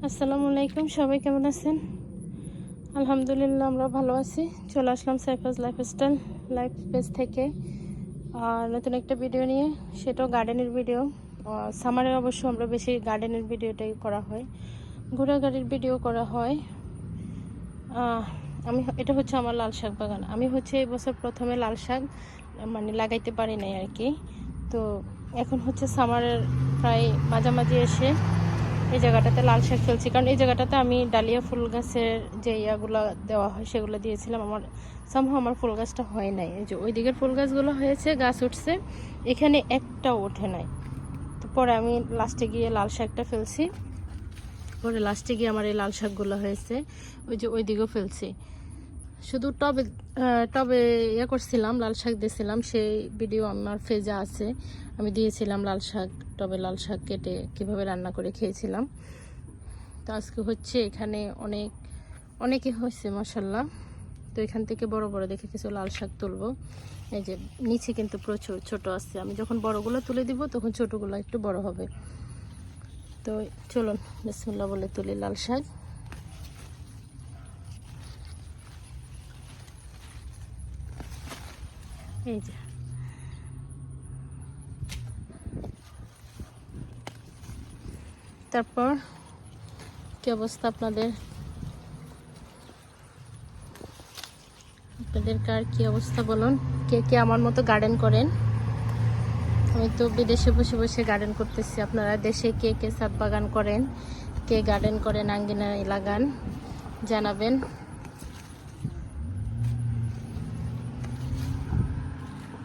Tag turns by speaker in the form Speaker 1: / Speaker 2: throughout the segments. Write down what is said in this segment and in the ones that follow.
Speaker 1: আসসালামু আলাইকুম, সবাই কেমন আছেন? আলহামদুলিল্লাহ আমরা ভালো আছি। চলে আসলাম সাইফাস লাইফস্টাইল লাইফ পেজ থেকে আর নতুন একটা ভিডিও নিয়ে, সেটাও গার্ডেনের ভিডিও। সামারে অবশ্য আমরা বেশি গার্ডেনের ভিডিওটাই করা হয়, ঘোরাঘুরির ভিডিও করা হয়। এটা হচ্ছে আমার লাল শাক বাগান। আমি হচ্ছে এই বছর প্রথমে লাল শাক লাগাইতে পারি নাই আর কি। তো এখন হচ্ছে সামারের প্রায় মাঝামাঝি এসে এই জায়গাটাতে লাল শাক ফেলছি, কারণ এই জায়গাটাতে আমি ডালিয়া ফুল গাছের যে ইয়াগুলো দেওয়া হয় সেগুলো দিয়েছিলাম। আমার ফুল গাছটা হয় নাই। এই যে ওই দিকের ফুল গাছগুলো হয়েছে, গাছ উঠছে, এখানে একটাও ওঠে নাই। তো পরে আমি লাস্টে গিয়ে লাল শাকটা ফেলছি। পরে লাস্টে গিয়ে আমার এই লাল শাকগুলো হয়েছে, ওই যে ওই দিকেও ফেলছি। শুধু টবে টবে ইয়ে করছিলাম, লাল শাক দিয়েছিলাম, সেই ভিডিও আমার ফেজে আছে। আমি দিয়েছিলাম লাল শাক, টবে লাল শাক কেটে কিভাবে রান্না করে খেয়েছিলাম। তো আজকে হচ্ছে এখানে অনেকে হয়েছে মাশাল্লাহ। তো এখান থেকে বড় বড় দেখে কিছু লাল শাক তুলবো। এই যে নিচে কিন্তু প্রচুর ছোট আছে, আমি যখন বড়গুলো তুলে দিব তখন ছোটগুলো একটু বড় হবে। তো চলুন বিসমিল্লাহ বলে তুলি লাল শাক। এই যে তারপর কি অবস্থা আপনাদের কার কি অবস্থা বলুন। কে কে আমার মতো গার্ডেন করেন? আমি তো বিদেশে বসে বসে গার্ডেন করতেছি, আপনারা দেশে কে কে ছাদ বাগান করেন, কে গার্ডেন করেন, আঙ্গিনায় লাগান, জানাবেন।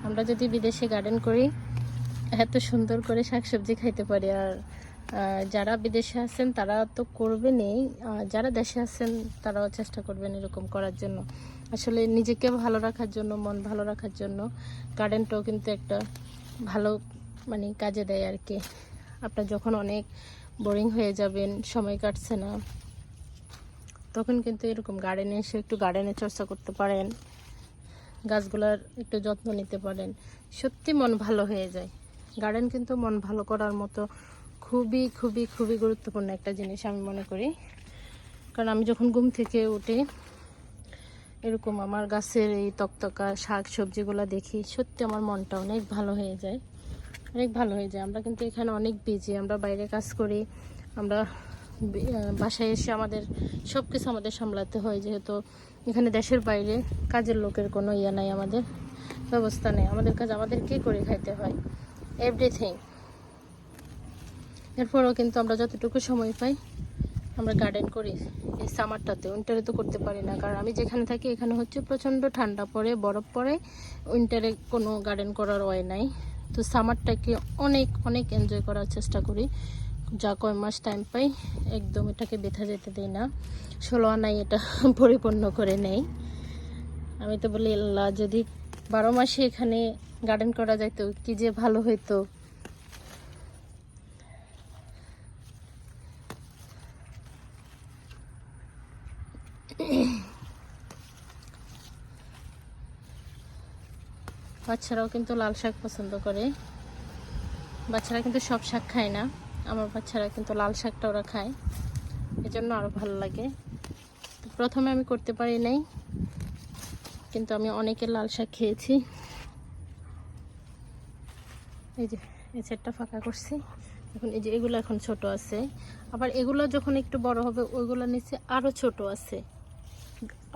Speaker 1: আমরা যদি বিদেশে গার্ডেন করি এত সুন্দর করে শাকসবজি খাইতে পারি। আর যারা বিদেশে আছেন তারা তো করবেনই, যারা দেশে আছেন তারাও চেষ্টা করবেন এরকম করার জন্য। আসলে নিজেকে ভালো রাখার জন্য, মন ভালো রাখার জন্য গার্ডেনটাও কিন্তু একটা ভালো কাজে দেয় আর কি। আপনার যখন অনেক বোরিং হয়ে যাবেন, সময় কাটছে না, তখন কিন্তু এরকম গার্ডেনে এসে একটু গার্ডেনের চর্চা করতে পারেন, গাছগুলার একটু যত্ন নিতে পারেন, সত্যি মন ভালো হয়ে যায়। গার্ডেন কিন্তু মন ভালো করার মতো খুবই খুবই খুবই গুরুত্বপূর্ণ একটা জিনিস আমি মনে করি। কারণ আমি যখন ঘুম থেকে উঠে এরকম আমার গাছের এই তকতকা শাক সবজিগুলো দেখি, সত্যি আমার মনটা অনেক ভালো হয়ে যায়, অনেক ভালো হয়ে যায়। আমরা কিন্তু এখানে অনেক বিজি, আমরা বাইরে কাজ করি, আমরা বাসায় এসে আমাদের সব কিছু আমাদের সামলাতে হয়, যেহেতু এখানে দেশের বাইরে কাজের লোকের কোনো ইয়ে নাই, আমাদের ব্যবস্থা নেই, আমাদের কাজ আমাদেরকেই করে খাইতে হয় এভরিথিং। এরপরও কিন্তু আমরা যতটুকু সময় পাই আমরা গার্ডেন করি। এই সামারটাতে, উইন্টারে তো করতে পারি না, কারণ আমি যেখানে থাকি এখানে হচ্ছে প্রচণ্ড ঠান্ডা পড়ে, বরফ পড়ে, উইন্টারে কোনো গার্ডেন করার ওয়ে নাই। তো সামারটাকে অনেক অনেক এনজয় করার চেষ্টা করি, যা কয় মাস টাইম পাই একদম এটাকে বেথা যেতে দিই না, 16 আনাই এটা পরিপূর্ণ করে নেই। আমি তো বলি আল্লাহ, যদি 12 মাসে এখানে গার্ডেন করা যাইতো কি যে ভালো হইতো। বাচ্চারাও কিন্তু লাল শাক পছন্দ করে, বাচ্চারা কিন্তু সব শাক খায় না, আমার বাচ্চারা কিন্তু লাল শাকটা ওরা খায়, এজন্য আরও ভালো লাগে। তো প্রথমে আমি করতে পারি নাই, কিন্তু আমি অনেকের লাল শাক খেয়েছি। এই যে এই সেটটা ফাঁকা করছি এখন, এই যে এগুলো এখন ছোট আছে, আবার এগুলো যখন একটু বড় হবে ওইগুলো নিচে আরও ছোট আছে।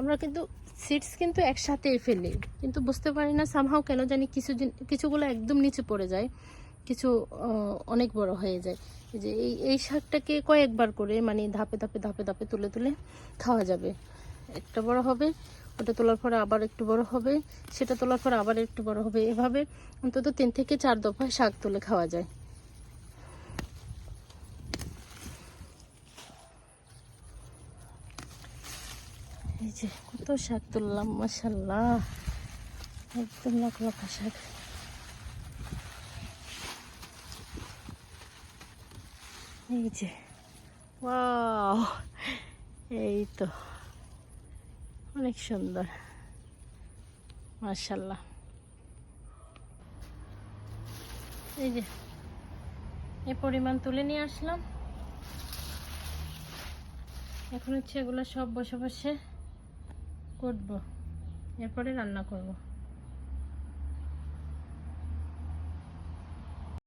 Speaker 1: আমরা কিন্তু সিডস কিন্তু একসাথেই ফেলি, কিন্তু বুঝতে পারি না সামহাও কেন জানি কিছুগুলো একদম নিচে পড়ে যায়, কিছু অনেক বড় হয়ে যায়। এই যে এই শাকটাকে কয়েকবার করে ধাপে ধাপে ধাপে ধাপে তুলে তুলে খাওয়া যাবে। একটা বড় হবে, ওটা তোলার পরে আবার একটু বড় হবে, সেটা তোলার পরে আবার একটু বড় হবে, এভাবে অন্তত 3 থেকে 4 দফায় শাক তুলে খাওয়া যায়। এই যে কত শাক তুললাম মাশাআল্লাহ, একদম লাখ লাখ শাক। এই যে ওয়াও, এই তো অনেক সুন্দর মাশাআল্লাহ। এই যে এই পরিমাণ তুলে নিয়ে আসলাম, এখন হচ্ছে এগুলো সব বসে বসে করবো, এরপরে রান্না করব।